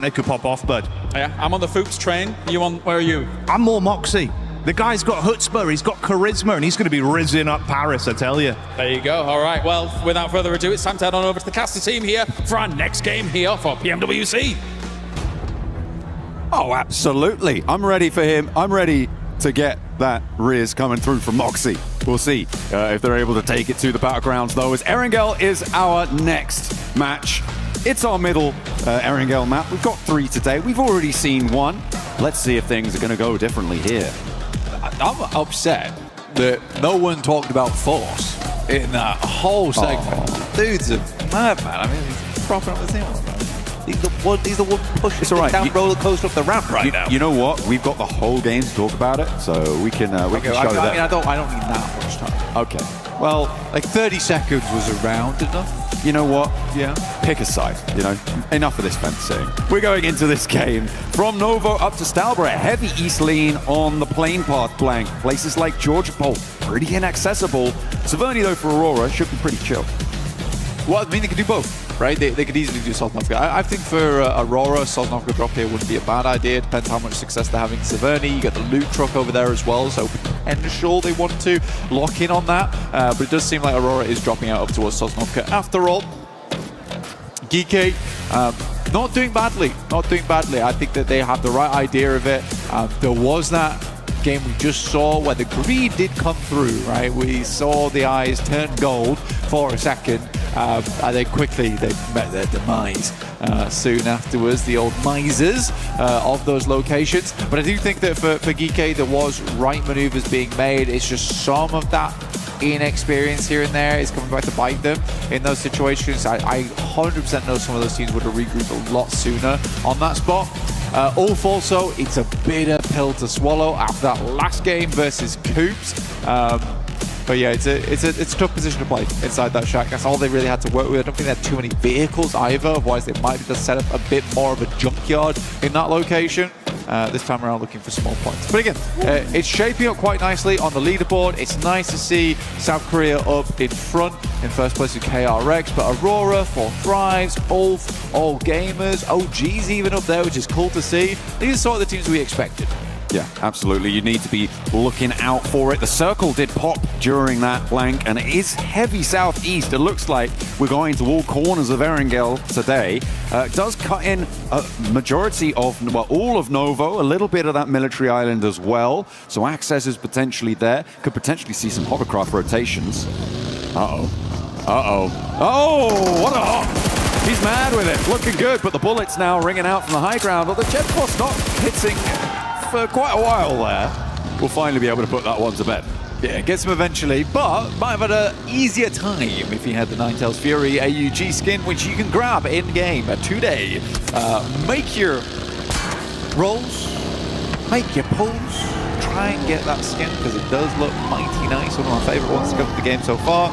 They could pop off, bud. Yeah, I'm on the Fuchs train. You on? Where are you? I'm more Moxie. The guy's got chutzpah, he's got charisma, and he's going to be rizzing up Paris, I tell you. There you go. All right. Well, without further ado, it's time to head on over to the caster team here for our next game here for PMWC. Oh, absolutely. I'm ready for him. I'm ready to get that Riz coming through from Moxie. We'll see if they're able to take it to the Battlegrounds, though, as Erangel is our next match. It's our middle Erangel map. We've got 3 today. We've already seen 1. Let's see if things are going to go differently here. I'm upset that no one talked about Force in that whole segment. Dude's a madman. I mean, he's propping up the team. He's the one pushing the down roller coaster up the ramp right now. You know what? We've got the whole game to talk about it, so we can show that. I mean, I don't need that much time. Okay. Well, like 30 seconds was around enough. You know what? Yeah. Pick a side, you know. Enough of this fencing. We're going into this game. From Novo up to Stalborough, heavy east lean on the plane path blank. Places like Georgia Pole, pretty inaccessible. Saverny, though, for Aurora, should be pretty chill. Well, I mean, they could do both, right? They could easily do Sosnovka. I think for Aurora, Sosnovka drop here wouldn't be a bad idea. Depends how much success they're having. Saverny, you got the loot truck over there as well, so potential they want to lock in on that. But it does seem like Aurora is dropping out up towards Sosnovka. After all, Geeky, not doing badly. Not doing badly. I think that they have the right idea of it. There was that game we just saw where the greed did come through, right? We saw the eyes turn gold for a second, and then quickly they met their demise soon afterwards, the old misers of those locations. But I do think that for Geeky, there was right maneuvers being made. It's just some of that inexperience here and there is coming back to bite them in those situations. I 100% know some of those teams would have regrouped a lot sooner on that spot. Ulf also, it's a bitter pill to swallow after that last game versus Coops. But yeah, it's a tough position to play inside that shack. That's all they really had to work with. I don't think they had too many vehicles either, otherwise they might have just set up a bit more of a junkyard in that location. This time around looking for small points. But again, it's shaping up quite nicely on the leaderboard. It's nice to see South Korea up in front in first place with KRX, but Aurora, 4 Thrives, Ulf, All Gamers, OG's even up there, which is cool to see. These are sort of the teams we expected. Yeah, absolutely. You need to be looking out for it. The circle did pop during that flank, and it is heavy southeast. It looks like we're going to all corners of Erangel today. It does cut in a majority of, well, all of Novo, a little bit of that military island as well. So access is potentially there. Could potentially see some hovercraft rotations. Uh-oh. Uh-oh. Oh, what a hop! He's mad with it. Looking good, but the bullets now ringing out from the high ground. But the jet force not hitting for quite a while there. We'll finally be able to put that one to bed. Yeah, gets him eventually, but might have had an easier time if he had the Ninetales Fury AUG skin, which you can grab in-game today. Make your rolls, make your pulls, try and get that skin, because it does look mighty nice. One of my favorite ones to come to the game so far.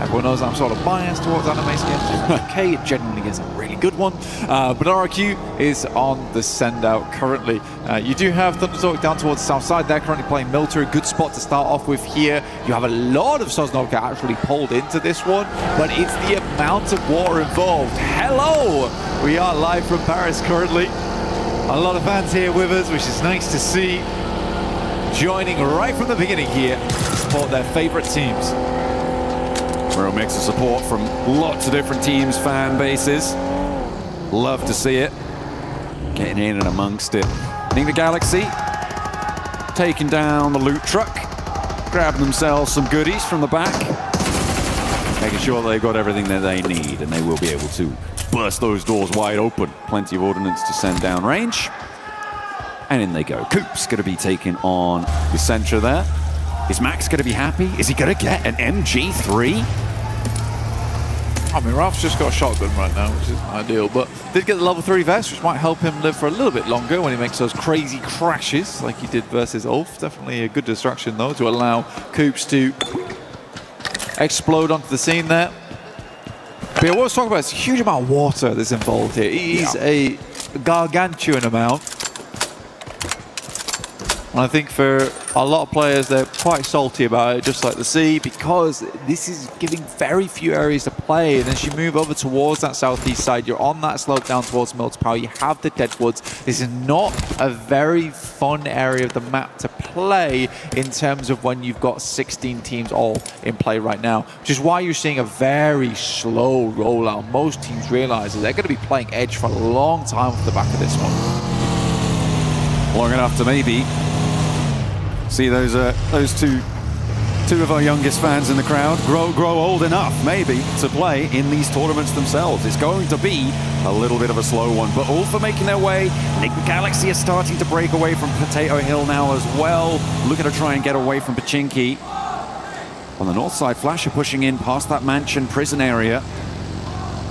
Everyone knows I'm sort of biased towards anime skins. Okay, it genuinely is a really good one. But RRQ is on the send-out currently. You do have Thundertalk down towards the south side. They're currently playing military. Good spot to start off with here. You have a lot of Sosnovka actually pulled into this one, but it's the amount of water involved. Hello! We are live from Paris currently. A lot of fans here with us, which is nice to see. Joining right from the beginning here to support their favorite teams. Real mix of support from lots of different teams, fan bases. Love to see it. Getting in and amongst it. Nina Galaxy taking down the loot truck, grabbing themselves some goodies from the back, making sure they've got everything that they need, and they will be able to burst those doors wide open. Plenty of ordnance to send down range. And in they go. Coop's going to be taking on the Centra there. Is Max going to be happy? Is he going to get an MG3? I mean, Ralph's just got a shotgun right now, which isn't ideal, but did get the level 3 vest, which might help him live for a little bit longer when he makes those crazy crashes like he did versus Ulf. Definitely a good distraction, though, to allow Coops to explode onto the scene there. But yeah, what I was talking about is a huge amount of water that's involved here. It is a gargantuan amount. And I think for a lot of players, they're quite salty about it, just like the sea, because this is giving very few areas to play. And as you move over towards that southeast side, you're on that slope down towards Mill to Power. You have the Deadwoods. This is not a very fun area of the map to play in terms of when you've got 16 teams all in play right now, which is why you're seeing a very slow rollout. Most teams realize that they're going to be playing Edge for a long time off the back of this one. Long enough to maybe see those two of our youngest fans in the crowd grow old enough maybe to play in these tournaments themselves. It's going to be a little bit of a slow one, but all for making their way. Enigma Galaxy is starting to break away from Potato Hill now as well. Looking to try and get away from Pachinki. On the north side, Flasher pushing in past that mansion prison area.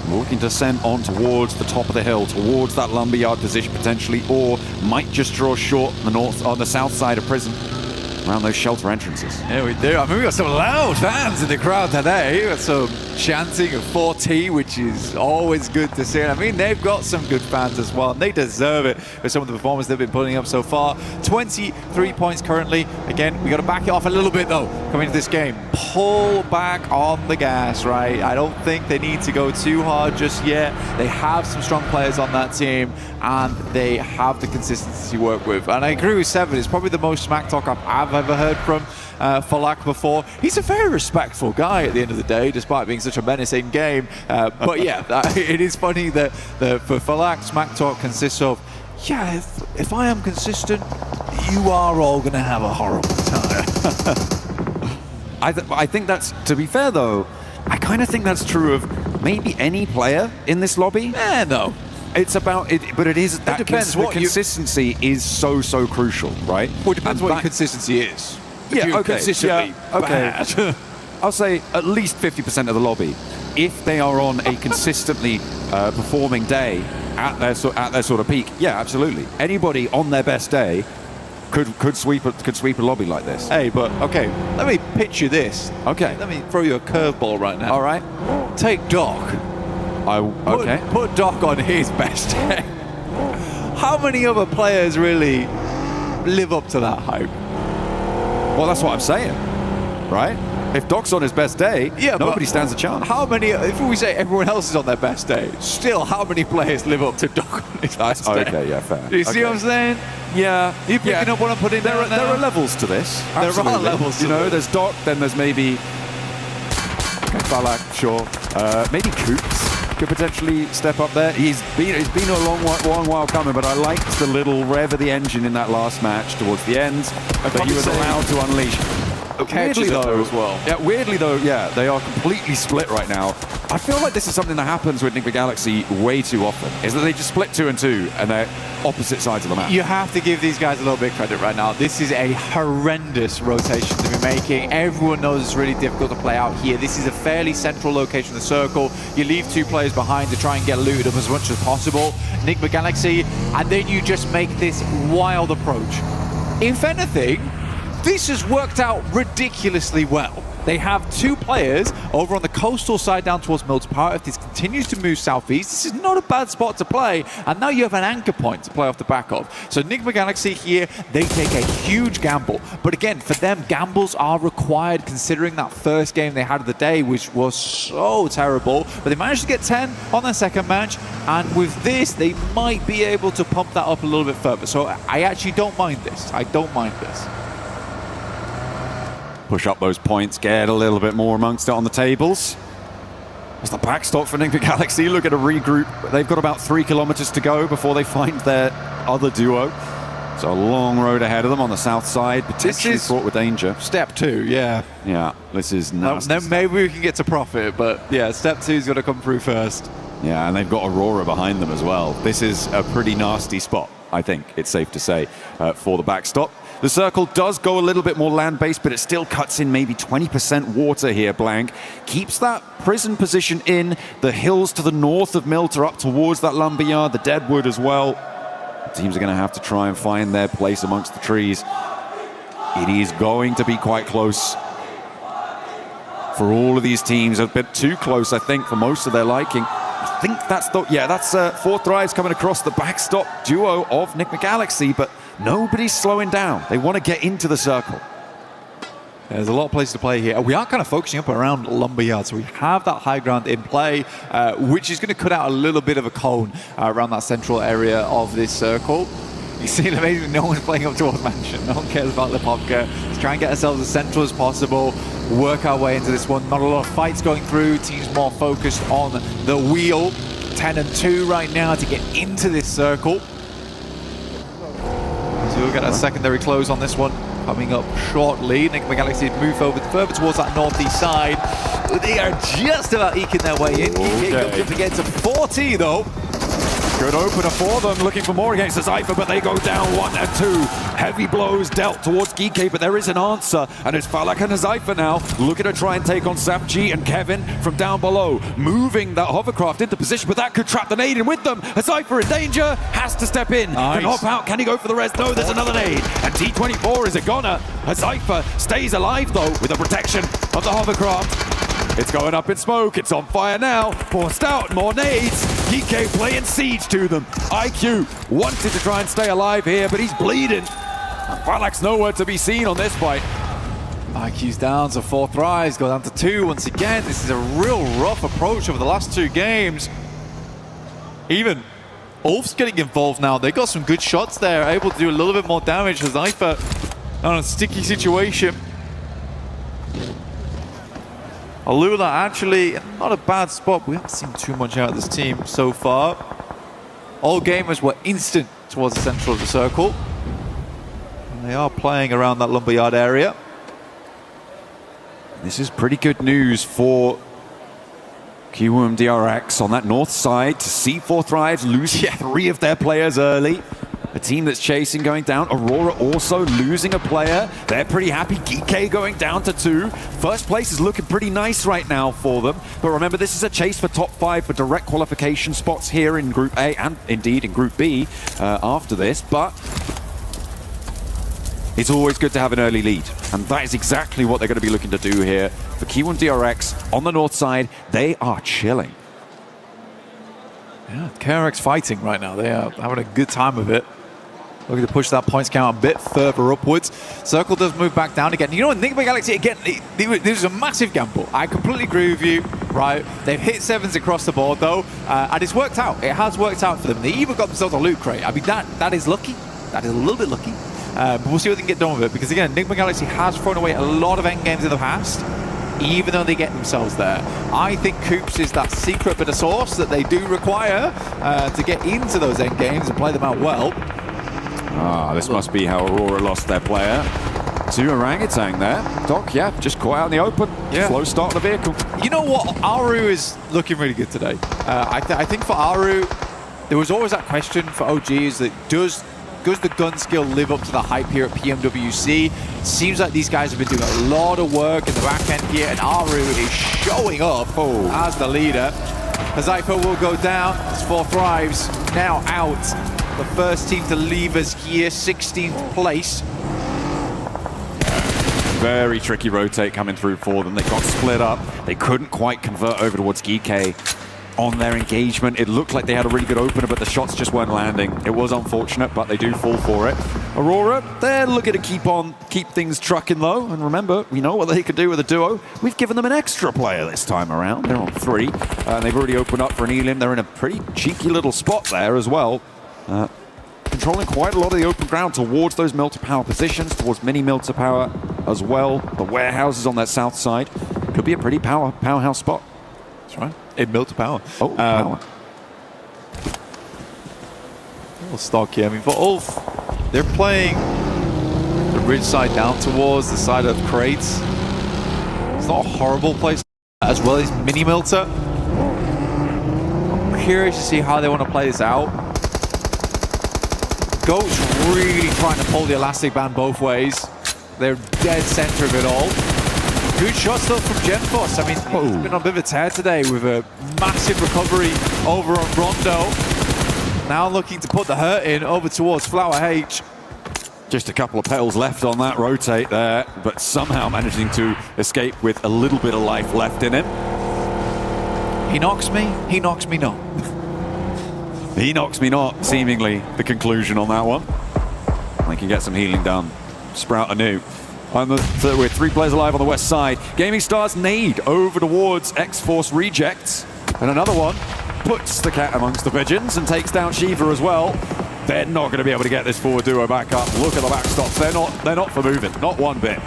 Looking to send on towards the top of the hill, towards that lumberyard position potentially, or might just draw short on the south side of prison, around those shelter entrances. Yeah, we do. I mean, we got some loud fans in the crowd today. We got some chanting of 4T, which is always good to see. And I mean, they've got some good fans as well, and they deserve it with some of the performances they've been putting up so far. 23 points currently. Again, we got to back it off a little bit though coming into this game. Pull back on the gas, right? I don't think they need to go too hard just yet. They have some strong players on that team, and they have the consistency to work with. And I agree with Seven. It's probably the most smack talk I've ever heard from Falak before. He's a very respectful guy at the end of the day, despite being such a menacing game. But yeah, it is funny that for Falak, smack talk consists of, yeah, if I am consistent, you are all going to have a horrible time. I think that's, to be fair though, I kind of think that's true of maybe any player in this lobby. No. It's about it, but it is that depends the consistency is so crucial, right? Well, it depends what your consistency is. Yeah, okay. Consistently bad. I'll say at least 50% of the lobby, if they are on a consistently performing day at their sort of peak, yeah, absolutely. Anybody on their best day could sweep a lobby like this. Hey, but okay, let me pitch you this. Okay, let me throw you a curveball right now. All right, take Doc. Okay. Put Doc on his best day. How many other players really live up to that hype? Well, that's what I'm saying, right? If Doc's on his best day, yeah, nobody stands a chance. How many, if we say everyone else is on their best day, still how many players live up to Doc on his best day? Okay, yeah, fair. Do you see what I'm saying? Yeah. You picking up what I'm putting down there are levels to this. Absolutely. There are levels to this. There's Doc, then there's maybe Balak, sure. Maybe Coops could potentially step up there. He's been a long while coming, but I liked the little rev of the engine in that last match towards the end that he was allowed to unleash. Weirdly though, they are completely split right now. I feel like this is something that happens with Enigma Galaxy way too often, is that they just split 2 and 2 and they're opposite sides of the map. You have to give these guys a little bit of credit right now. This is a horrendous rotation to be making. Everyone knows it's really difficult to play out here. This is a fairly central location in the circle. You leave 2 players behind to try and get looted up as much as possible. Enigma Galaxy, and then you just make this wild approach. If anything, this has worked out ridiculously well. They have 2 players over on the coastal side down towards Mill to Power. If this continues to move southeast, this is not a bad spot to play. And now you have an anchor point to play off the back of. So Enigma Galaxy here, they take a huge gamble. But again, for them, gambles are required considering that first game they had of the day, which was so terrible. But they managed to get 10 on their second match. And with this, they might be able to pump that up a little bit further. So I actually don't mind this. I don't mind this. Push up those points, get a little bit more amongst it on the tables. As the backstop for Enigma Galaxy, look at a regroup. They've got about 3 kilometers to go before they find their other duo. So a long road ahead of them on the south side, potentially fraught with danger. Step 2, yeah. Yeah, this is nasty. Then maybe we can get to profit, but yeah, step 2's got to come through first. Yeah, and they've got Aurora behind them as well. This is a pretty nasty spot, I think it's safe to say, for the backstop. The circle does go a little bit more land-based, but it still cuts in maybe 20% water here, Blank. Keeps that prison position in. The hills to the north of Milt are up towards that lumberyard, the Deadwood as well. Teams are going to have to try and find their place amongst the trees. It is going to be quite close for all of these teams. A bit too close, I think, for most of their liking. I think that's that's 4 thrives coming across the backstop duo of Nick McGalaxy, but nobody's slowing down. They want to get into the circle. There's a lot of places to play here. We are kind of focusing up around Lumberyard, so we have that high ground in play, which is going to cut out a little bit of a cone around that central area of this circle. You see, amazingly, no one's playing up towards Mansion. No one cares about Lepopka. Let's try and get ourselves as central as possible, work our way into this one. Not a lot of fights going through. Teams more focused on the wheel. 10 and 2 right now to get into this circle. So we'll get a secondary close on this one. Coming up shortly. Nick McGalaxy move over further towards that northeast side. They are just about eking their way in. Okay. Comes up against a 40 though. Good opener for them, looking for more against the Cypher, but they go down 1 and 2. Heavy blows dealt towards Geeky, but there is an answer, and it's Falak and Cypher now looking to try and take on Sapg and Kevin from down below, moving that hovercraft into position, but that could trap the nade in with them. Cypher in danger, has to step in. Nice. Can hop out, can he go for the rest? No, there's another nade, and T24 is a goner. Cypher stays alive though with the protection of the hovercraft. It's going up in smoke, it's on fire now, forced out, more nades, DK playing siege to them. IQ wanted to try and stay alive here, but he's bleeding. Falak's nowhere to be seen on this fight. IQ's down, so 4 thrives, go down to 2 once again. This is a real rough approach over the last 2 games. Even Ulf's getting involved now. They got some good shots there, able to do a little bit more damage to Cypher on a sticky situation. Alula actually not a bad spot. We haven't seen too much out of this team so far. All gamers were instant towards the central of the circle. And they are playing around that Lumberyard area. This is pretty good news for Kiwoom DRX on that north side to see 4 thrives, losing 3 of their players early. A team that's chasing going down. Aurora also losing a player. They're pretty happy. Geek going down to 2. First place is looking pretty nice right now for them. But remember, this is a chase for top 5 for direct qualification spots here in Group A and indeed in Group B after this. But it's always good to have an early lead. And that is exactly what they're going to be looking to do here. For Kiwoom DRX on the north side, they are chilling. Yeah, KRX fighting right now. They are having a good time of it. Looking to push that points count a bit further upwards. Circle does move back down again. You know what, Nick McGalaxy, again, this is a massive gamble. I completely agree with you, right? They've hit 7s across the board, though, and it's worked out. It has worked out for them. They even got themselves a loot crate. I mean, that is lucky. That is a little bit lucky. But we'll see what they can get done with it, because, again, Nick McGalaxy has thrown away a lot of endgames in the past, even though they get themselves there. I think Coops is that secret bit of sauce that they do require to get into those endgames and play them out well. This must be how Aurora lost their player. To Orangutan there. Doc, yeah, just caught out in the open. Yeah. Slow start of the vehicle. You know what? Aru is looking really good today. I think for Aru, there was always that question for OGs that does the gun skill live up to the hype here at PMWC? Seems like these guys have been doing a lot of work in the back end here, and Aru is showing up as the leader. Zypher will go down. It's 4 thrives now out. The first team to leave us here, 16th place. Very tricky rotate coming through for them. They got split up. They couldn't quite convert over towards Geek on their engagement. It looked like they had a really good opener, but the shots just weren't landing. It was unfortunate, but they do fall for it. Aurora, they're looking to keep things trucking low. And remember, we know what they could do with a duo. We've given them an extra player this time around. They're on 3. And they've already opened up for an Elim. They're in a pretty cheeky little spot there as well. Controlling quite a lot of the open ground towards those mill to power positions, towards mini mill to power as well. The warehouses on that south side could be a pretty powerhouse spot. That's right. In mill to power. Oh, power. A little stock here. I mean, for Ulf, they're playing the ridge side down towards the side of crates. It's not a horrible place, as well as mini milter. I'm curious to see how they want to play this out. Goat's really trying to pull the elastic band both ways. They're dead center of it all. Good shots though from Genforce. I mean, he's been on a bit of a tear today with a massive recovery over on Rondo. Now looking to put the hurt in over towards Flower H. Just a couple of petals left on that rotate there, but somehow managing to escape with a little bit of life left in him. He knocks me not. He knocks me not, seemingly the conclusion on that one. I can get some healing done. Sprout anew. With 3 players alive on the west side. Gaming Stars nade over towards X-Force rejects. And another one puts the cat amongst the pigeons and takes down Shiva as well. They're not going to be able to get this forward duo back up. Look at the backstops. They're not for moving. Not one bit.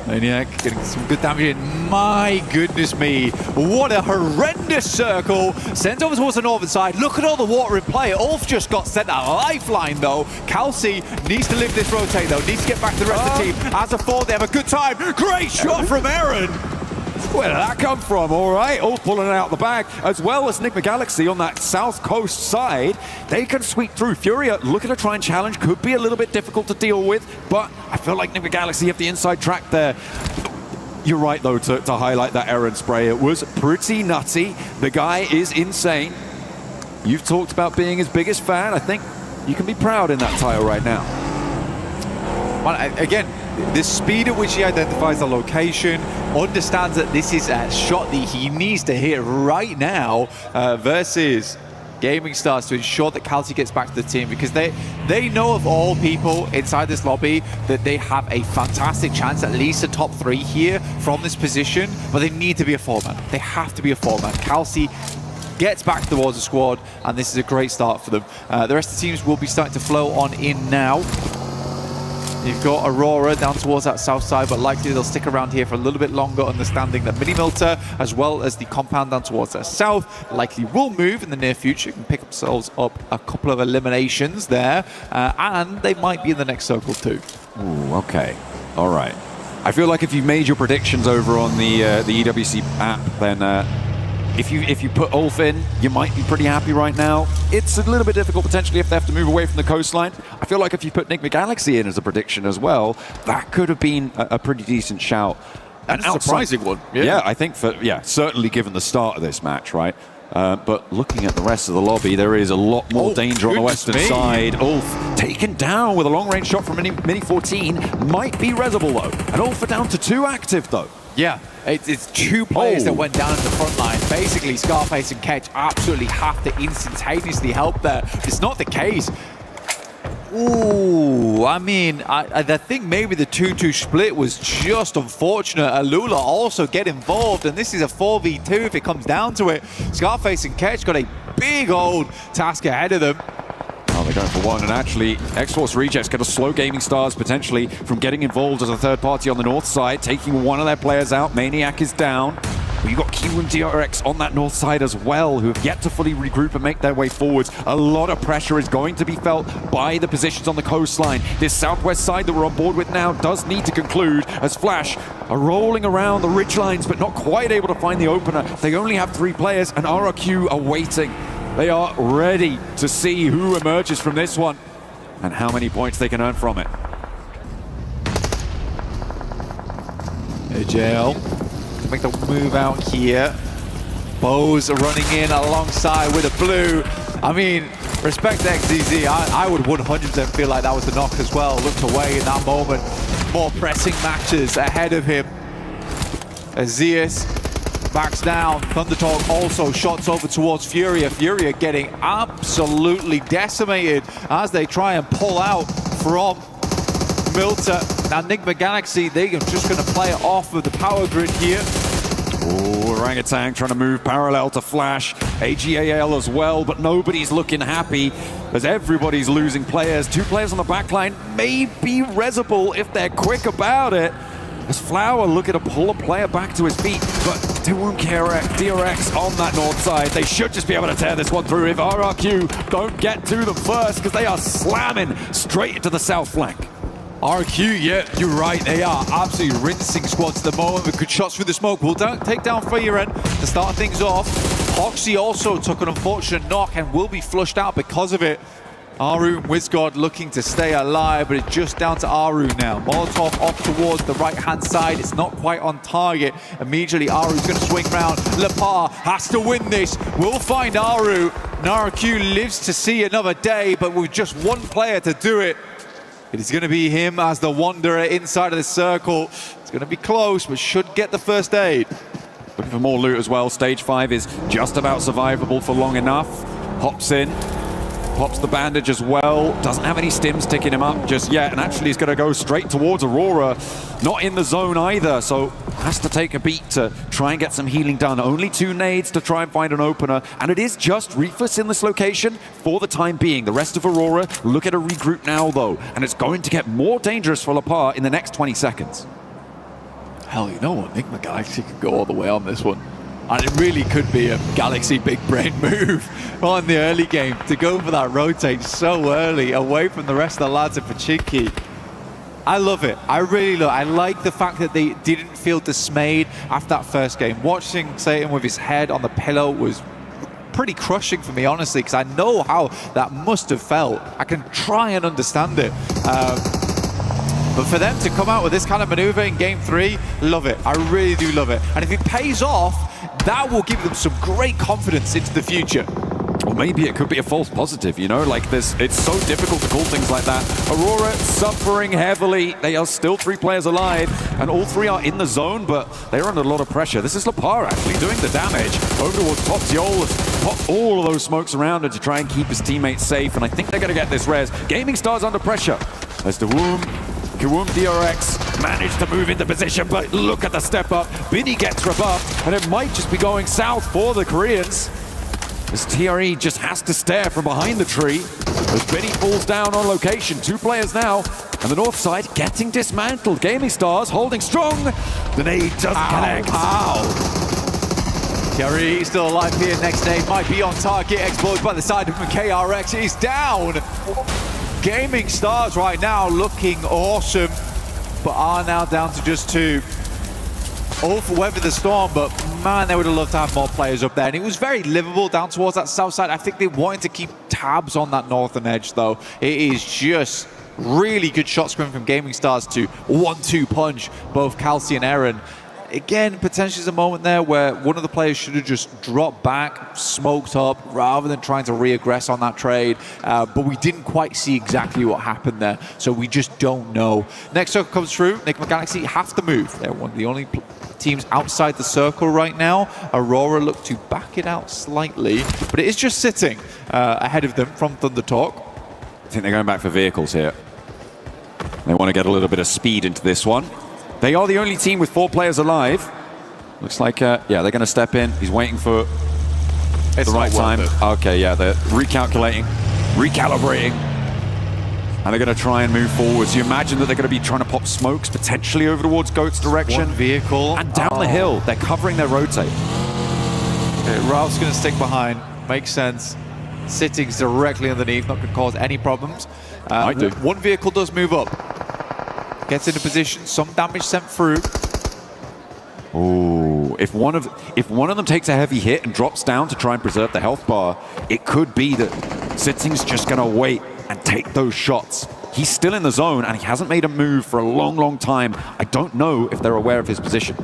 Maniac getting some good damage in. My goodness me. What a horrendous circle. Sent over towards the northern side. Look at all the water in play. Ulf just got sent a lifeline though. Kelsey needs to live this rotate though. Needs to get back to the rest of the team. As a 4, they have a good time. Great shot from Aaron. Where did that come from? All right, all pulling it out the bag, as well as Enigma Galaxy on that south coast side. They can sweep through. Furia looking to try and challenge, could be a little bit difficult to deal with, but I feel like Enigma Galaxy have the inside track there. You're right, though, to highlight that Aaron spray. It was pretty nutty. The guy is insane. You've talked about being his biggest fan. I think you can be proud in that title right now. Well, again, the speed at which he identifies the location, understands that this is a shot that he needs to hit right now versus Gaming Stars to ensure that Kelsey gets back to the team, because they know of all people inside this lobby that they have a fantastic chance, at least a top 3 here from this position, but they need to be a 4-man. They have to be a 4-man. Kelsey gets back towards the squad, and this is a great start for them. The rest of the teams will be starting to flow on in now. You've got Aurora down towards that south side, but likely they'll stick around here for a little bit longer, understanding that Mini-Milter, as well as the compound down towards the south, likely will move in the near future, can pick themselves up a couple of eliminations there, and they might be in the next circle too. Ooh, okay. All right. I feel like if you made your predictions over on the EWC app, then if you put Ulf in, you might be pretty happy right now. It's a little bit difficult potentially if they have to move away from the coastline. I feel like if you put Enigma Galaxy in as a prediction as well, that could have been a pretty decent shout. And a surprising one. Yeah, I think certainly given the start of this match, right? But looking at the rest of the lobby, there is a lot more danger on the western side. Ulf taken down with a long-range shot from Mini 14. Might be Reservoir though. And Ulf are down to 2 active though. Yeah, it's 2 players that went down in the front line. Basically, Scarface and Ketch absolutely have to instantaneously help there. It's not the case. Ooh, I mean, I think maybe the 2-2 split was just unfortunate. Alula also get involved, and this is a 4v2 if it comes down to it. Scarface and Ketch got a big old task ahead of them. Oh, they're going for one, and actually, X-Force Rejects going to slow Gaming Stars potentially from getting involved as a third party on the north side, taking one of their players out. Maniac is down. But you've got Q and DRX on that north side as well, who have yet to fully regroup and make their way forwards. A lot of pressure is going to be felt by the positions on the coastline. This southwest side that we're on board with now does need to conclude, as Flash are rolling around the ridge lines, but not quite able to find the opener. They only have 3 players, and RRQ are waiting. They are ready to see who emerges from this one and how many points they can earn from it. AJL to make the move out here. Bows are running in alongside with a blue. I mean, respect to XDZ. I would 100% feel like that was the knock as well. Looked away in that moment. More pressing matches ahead of him. Azias backs down. Thundertalk also shots over towards Furia. Furia getting absolutely decimated as they try and pull out from Milter. Now Enigma Galaxy, they're just going to play it off of the power grid here. Oh, Orangutan trying to move parallel to Flash. AGAL as well, but nobody's looking happy as everybody's losing players. 2 players on the backline, maybe Reservoir if they're quick about it. As Flower looking to pull a player back to his feet, but they won't care. DRX on that north side. They should just be able to tear this one through if RRQ don't get to them first, because they are slamming straight into the south flank. RQ, yeah, you're right. They are absolutely rinsing squads at the moment with good shots through the smoke. We'll take down Feiren to start things off. Hoxie also took an unfortunate knock and will be flushed out because of it. Aru and Wizgod looking to stay alive, but it's just down to Aru now. Molotov off towards the right-hand side. It's not quite on target. Immediately, Aru's going to swing round. Lepar has to win this. We'll find Aru. Naraku lives to see another day, but with just 1 player to do it. It is going to be him as the Wanderer inside of the circle. It's going to be close, but should get the first aid. Looking for more loot as well. Stage 5 is just about survivable for long enough. Hops in. Pops the bandage as well. Doesn't have any stims ticking him up just yet. And actually he's going to go straight towards Aurora. Not in the zone either. So has to take a beat to try and get some healing done. Only 2 nades to try and find an opener. And it is just Refus in this location for the time being. The rest of Aurora look at a regroup now though. And it's going to get more dangerous for Lepar in the next 20 seconds. Hell, you know what? Enigma Galaxy could go all the way on this one. And it really could be a Galaxy big brain move on the early game to go for that rotate so early away from the rest of the lads at Pachinki. I love it. I really love it. I like the fact that they didn't feel dismayed after that first game. Watching Satan with his head on the pillow was pretty crushing for me, honestly, because I know how that must have felt. I can try and understand it. But for them to come out with this kind of maneuver in game 3, love it. I really do love it. And if it pays off, that will give them some great confidence into the future. Or maybe it could be a false positive, you know, like this. It's so difficult to call things like that. Aurora suffering heavily. They are still 3 players alive, and all 3 are in the zone, but they're under a lot of pressure. This is Lepar actually doing the damage. Over towards Popsiol has popped all of those smokes around him to try and keep his teammates safe, and I think they're going to get this res. Gaming Stars under pressure. As the Kiwoom DRX managed to move into position, but look at the step up. Binny gets rebuffed, and it might just be going south for the Koreans. As TRE just has to stare from behind the tree as Binny falls down on location. 2 players now, and the north side getting dismantled. Gaming Stars holding strong. The nade doesn't connect. TRE still alive here. Next nade might be on target. Explodes by the side of him. KRX is down. Gaming Stars right now looking awesome, but are now down to just 2. All for weather the storm, but man, they would have loved to have more players up there. And it was very livable down towards that south side. I think they wanted to keep tabs on that northern edge, though. It is just really good shot screen from Gaming Stars to 1-2 punch both Kelsey and Aaron. Again, potentially is a moment there where one of the players should have just dropped back, smoked up, rather than trying to re-aggress on that trade. But we didn't quite see exactly what happened there, so we just don't know. Next circle comes through. Enigma Galaxy have to move. They're one of the only teams outside the circle right now. Aurora look to back it out slightly, but it is just sitting ahead of them from Thunder Talk. I think they're going back for vehicles here. They want to get a little bit of speed into this one. They are the only team with 4 players alive. Looks like, yeah, they're going to step in. He's waiting for the right time. Okay, yeah, they're recalculating, recalibrating. And they're going to try and move forwards. You imagine that they're going to be trying to pop smokes potentially over towards Goat's direction. 1 vehicle. And down the hill. They're covering their rotate. Okay, Ralph's going to stick behind. Makes sense. Sitting's directly underneath. Not going to cause any problems. Might do. 1 vehicle does move up. Gets into position. Some damage sent through. Oh, if one of them takes a heavy hit and drops down to try and preserve the health bar, it could be that Sitting's just going to wait and take those shots. He's still in the zone and he hasn't made a move for a long, long time. I don't know if they're aware of his position.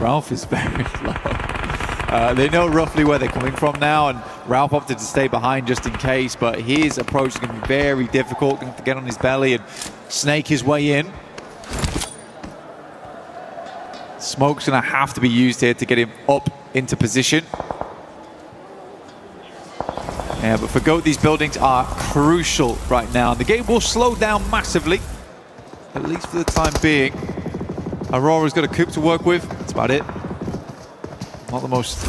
Ralph is very low. They know roughly where they're coming from now, and Ralph opted to stay behind just in case, but his approach is going to be very difficult. Going to get on his belly and snake his way in. Smoke's going to have to be used here to get him up into position. Yeah, but for Goat, these buildings are crucial right now. The game will slow down massively, at least for the time being. Aurora's got a coupe to work with. That's about it. Not the most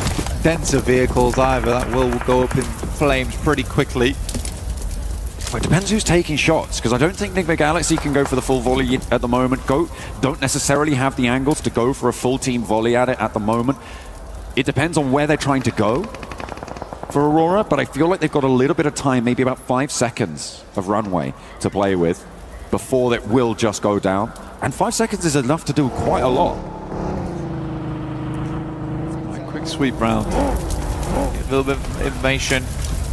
denser vehicles either. That will go up in flames pretty quickly. Well, it depends who's taking shots, because I don't think Enigma Galaxy can go for the full volley at the moment. Goat don't necessarily have the angles to go for a full team volley at it at the moment. It depends on where they're trying to go for Aurora, but I feel like they've got a little bit of time, maybe about 5 seconds of runway to play with before it will just go down. And 5 seconds is enough to do quite a lot. A quick sweep round. A little bit of information.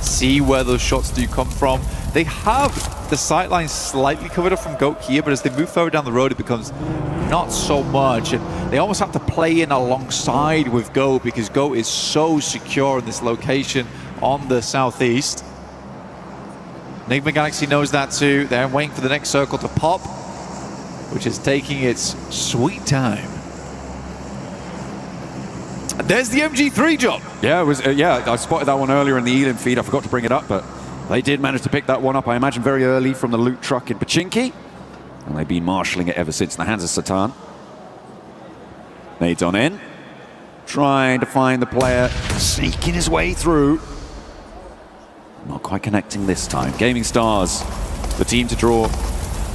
See where those shots do come from. They have the sightlines slightly covered up from Goat here, but as they move further down the road, it becomes not so much. And they almost have to play in alongside with Goat because Goat is so secure in this location on the southeast. Enigma Galaxy knows that too. They're waiting for the next circle to pop, which is taking its sweet time. There's the MG3, John. Yeah, it was. Yeah, I spotted that one earlier in the Elim feed. I forgot to bring it up, but they did manage to pick that one up, I imagine, very early from the loot truck in Pachinki. And they've been marshalling it ever since in the hands of Satan. Nades on in. Trying to find the player, sneaking his way through. Not quite connecting this time. Gaming Stars, the team to draw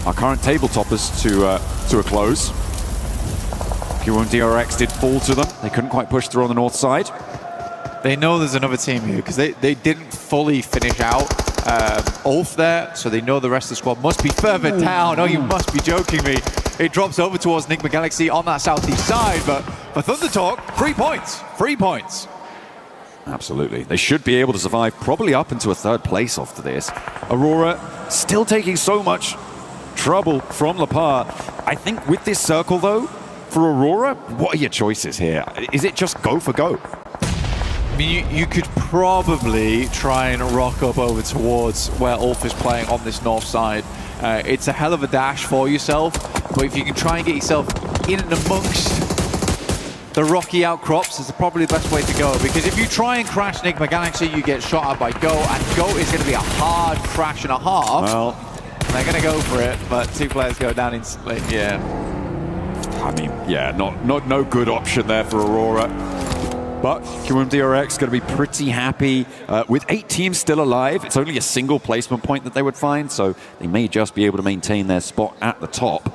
our current table toppers to a close. Q1 DRX did fall to them. They couldn't quite push through on the north side. They know there's another team here because they didn't fully finish out Ulf there, so they know the rest of the squad must be further down. Oh, you must be joking me. It drops over towards Enigma Galaxy on that southeast side, but for Thunder Talk, 3 points. 3 points. Absolutely. They should be able to survive probably up into a third place after this. Aurora still taking so much trouble from Lepar. I think with this circle, though, for Aurora, what are your choices here? Is it just go for go? I mean, you could probably try and rock up over towards where Ulf is playing on this north side. It's a hell of a dash for yourself, but if you can try and get yourself in and amongst the rocky outcrops, is probably the best way to go. Because if you try and crash Enigma Galaxy, you get shot at by Go, and Go is going to be a hard crash and a half. Well, they're going to go for it, but 2 players go down instantly. Yeah. I mean, yeah, no good option there for Aurora. But QMDRX going to be pretty happy with 8 teams still alive. It's only a single placement point that they would find, so they may just be able to maintain their spot at the top.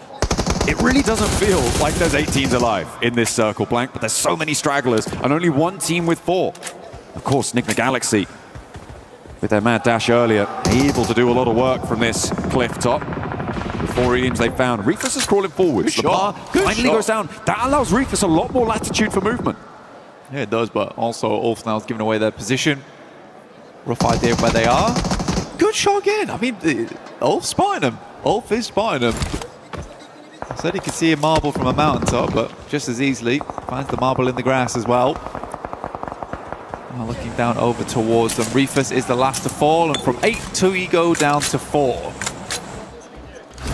It really doesn't feel like there's 8 teams alive in this circle, Blank, but there's so many stragglers and only 1 team with 4. Of course, Enigma Galaxy, with their mad dash earlier, able to do a lot of work from this cliff top. The 4 Elims they found. Reefus is crawling forwards. The bar finally goes down. That allows Reefus a lot more latitude for movement. Yeah, it does, but also Ulf now has given away their position. Rough idea of where they are. Good shot again. I mean, Ulf's spotting him. Ulf is spotting him. I said he could see a marble from a mountaintop, but just as easily finds the marble in the grass as well. Now looking down over towards them. Reefus is the last to fall, and from 8 to go down to 4.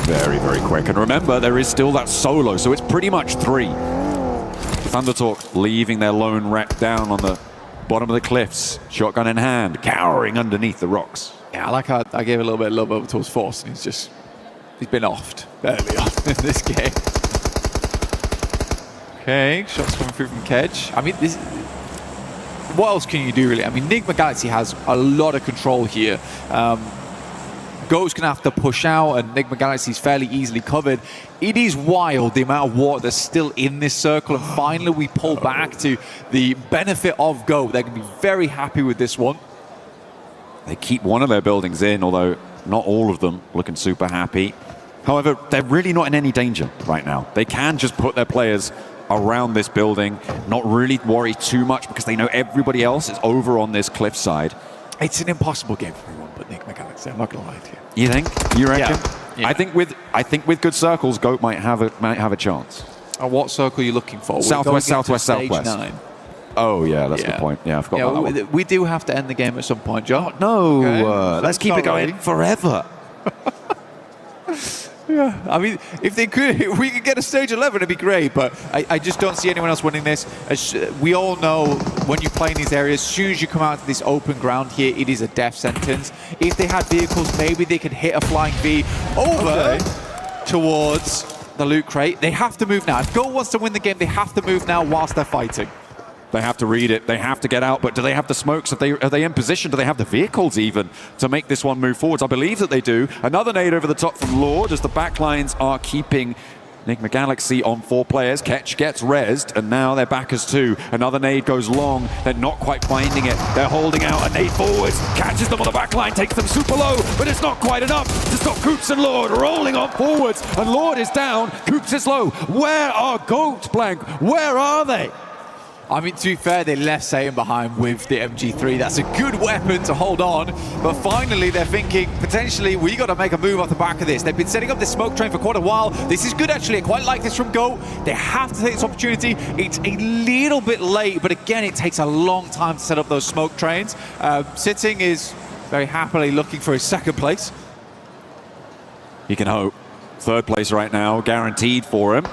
Very, very quick. And remember, there is still that solo, so it's pretty much 3. Thundertalk leaving their lone wreck down on the bottom of the cliffs, shotgun in hand, cowering underneath the rocks. Yeah, I like how I gave a little bit of love over towards Force, and he's been offed early on in this game. Okay, shots coming through from Kedge. I mean, what else can you do, really? I mean, Enigma Galaxy has a lot of control here. Go's going to have to push out, and Enigma Galaxy is fairly easily covered. It is wild, the amount of water that's still in this circle, and finally we pull back to the benefit of Go. They're going to be very happy with this one. They keep one of their buildings in, although not all of them looking super happy. However, they're really not in any danger right now. They can just put their players around this building, not really worry too much because they know everybody else is over on this cliffside. It's an impossible game for everyone but Enigma Galaxy, I'm not going to lie to you. You think? You reckon? Yeah. I think with good circles, Goat might have a chance. What circle are you looking for? Southwest, southwest, southwest. 9. Oh yeah, that's a good point. Yeah, I forgot about that one. We do have to end the game at some point, John. No, Okay. let's keep it going forever. Yeah, I mean, if we could get a stage 11, it'd be great, but I just don't see anyone else winning this. As we all know, when you play in these areas, as soon as you come out to this open ground here, it is a death sentence. If they had vehicles, maybe they could hit a flying V over towards the loot crate. They have to move now. If Go wants to win the game, they have to move now whilst they're fighting. They have to read it. They have to get out. But do they have the smokes? Are they in position? Do they have the vehicles even to make this one move forwards? I believe that they do. Another nade over the top from Lord as the backlines are keeping Enigma Galaxy on 4 players. Ketch gets rezzed, and now they're back as 2. Another nade goes long. They're not quite finding it. They're holding out. A nade forwards. Catches them on the backline. Takes them super low, but it's not quite enough to stop Coops and Lord rolling on forwards. And Lord is down. Coops is low. Where are Goat, Blank? Where are they? I mean, to be fair, they left Satan behind with the MG3. That's a good weapon to hold on. But finally, they're thinking, potentially, we got to make a move off the back of this. They've been setting up this smoke train for quite a while. This is good, actually. I quite like this from Go. They have to take this opportunity. It's a little bit late, but again, it takes a long time to set up those smoke trains. Sitting is very happily looking for his 2nd place. He can hope. 3rd place right now, guaranteed for him.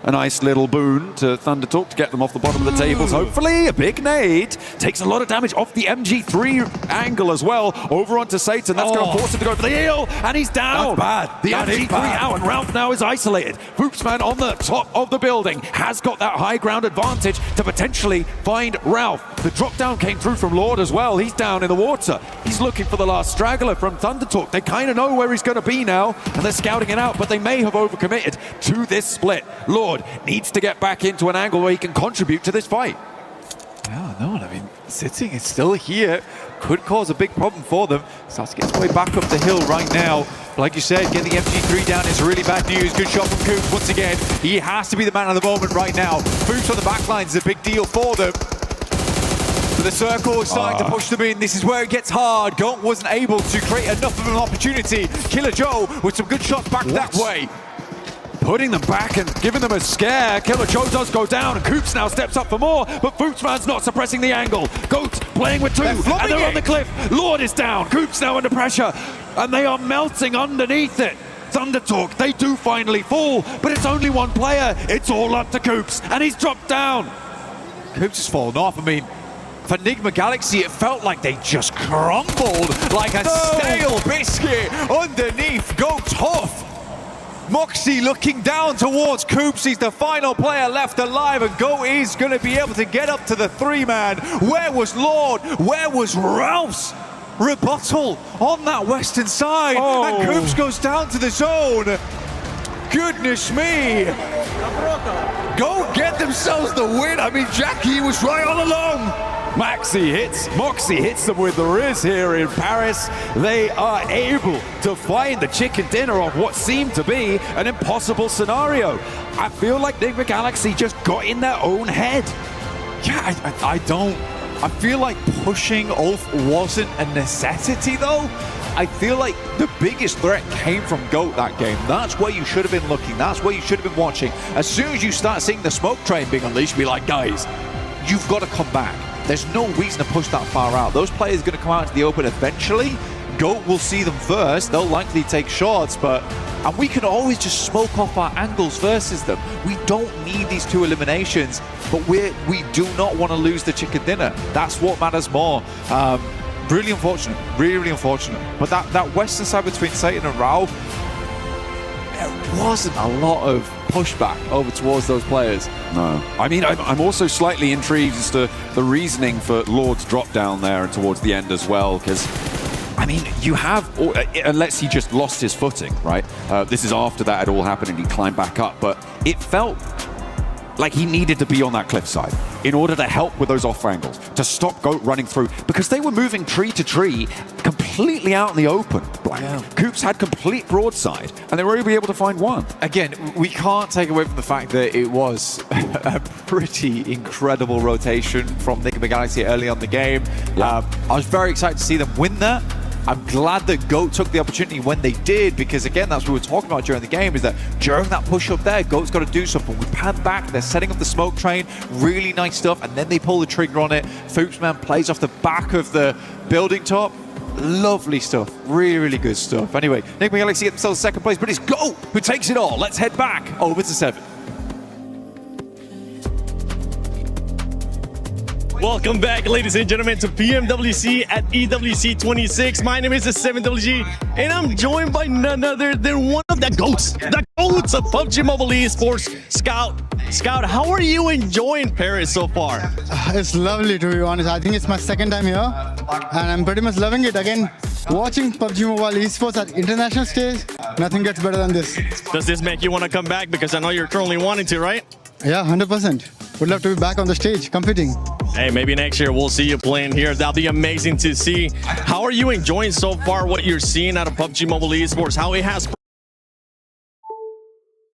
a nice little boon to Thunder Talk to get them off the bottom of the tables. Hopefully, a big nade. Takes a lot of damage off the MG3 angle as well. Over onto Satan. That's going to force him to go for the heal. And he's down. That's bad. The That is MG3 bad. out, and Ralph now is isolated. Foopsman on the top of the building has got that high ground advantage to potentially find Ralph. The drop down came through from Lord as well. He's down in the water. He's looking for the last straggler from Thunder Talk. They kind of know where he's going to be now, and they're scouting it out, but they may have overcommitted to this split. Lord needs to get back into an angle where he can contribute to this fight. Yeah, no, I mean, sitting is still here. Could cause a big problem for them. Starts to get his way back up the hill right now. Like you said, getting the MG3 down is really bad news. Good shot from Coops once again. He has to be the man of the moment right now. Coops on the back line is a big deal for them. But the circle is starting to push them in. This is where it gets hard. Goat wasn't able to create enough of an opportunity. Killer Joe with some good shots back that way. Putting them back and giving them a scare. Killer Joe does go down, and Coops now steps up for more, but Foopsman's not suppressing the angle. Goat playing with two, and they're on the cliff. Lord is down. Coops now under pressure, and they are melting underneath it. Thunder Talk, they do finally fall, but it's only one player. It's all up to Coops, and he's dropped down. Coops has fallen off. I mean, for Enigma Galaxy, it felt like they just crumbled like a stale biscuit underneath. Go tough. Moxie looking down towards Coops. He's the final player left alive, and Go is going to be able to get up to the 3-man. Where was Lord? Where was Ralph's rebuttal on that western side? And Coops goes down to the zone. Goodness me. Go get themselves the win. I mean, Jackie was right all along. Moxie hits them with the Riz here in Paris. They are able to find the chicken dinner of what seemed to be an impossible scenario. I feel like Enigma Galaxy just got in their own head. Yeah, I feel like pushing Ulf wasn't a necessity though. I feel like the biggest threat came from GOAT that game. That's where you should have been looking. That's where you should have been watching. As soon as you start seeing the smoke train being unleashed, be like, guys, you've got to come back. There's no reason to push that far out. Those players are going to come out to the open eventually. GOAT will see them first. They'll likely take shots, and we can always just smoke off our angles versus them. We don't need these two eliminations, but we do not want to lose the chicken dinner. That's what matters more. Really unfortunate, really unfortunate. But that western side between Satan and Rao, there wasn't a lot of pushback over towards those players. No. I mean, I'm also slightly intrigued as to the reasoning for Lord's drop down there and towards the end as well, because I mean, you have, unless he just lost his footing, right? This is after that had all happened and he climbed back up, but it felt like he needed to be on that cliffside in order to help with those off angles, to stop Goat running through, because they were moving tree to tree completely out in the open. Coops had complete broadside, and they were able to find one. Again, we can't take away from the fact that it was a pretty incredible rotation from Enigma Galaxy early on the game. I was very excited to see them win that. I'm glad that GOAT took the opportunity when they did, because again, that's what we were talking about during the game, is that during that push up there, GOAT's got to do something. We pan back, they're setting up the smoke train, really nice stuff, and then they pull the trigger on it. Foopsman plays off the back of the building top. Lovely stuff, really, really good stuff. Anyway, Enigma Galaxy get themselves second place, but it's GOAT who takes it all. Let's head back over to 7. Welcome back, ladies and gentlemen, to PMWC at EWC 26. My name is the 7WG, and I'm joined by none other than one of the GOATs of PUBG Mobile Esports, Scout. Scout, how are you enjoying Paris so far? It's lovely, to be honest. I think it's my second time here, and I'm pretty much loving it. Again, watching PUBG Mobile Esports at international stage, nothing gets better than this. Does this make you want to come back? Because I know you're currently wanting to, right? Yeah, 100%. Would love to be back on the stage, competing. Hey, maybe next year we'll see you playing here. That'll be amazing to see. How are you enjoying so far what you're seeing out of PUBG Mobile Esports? How it has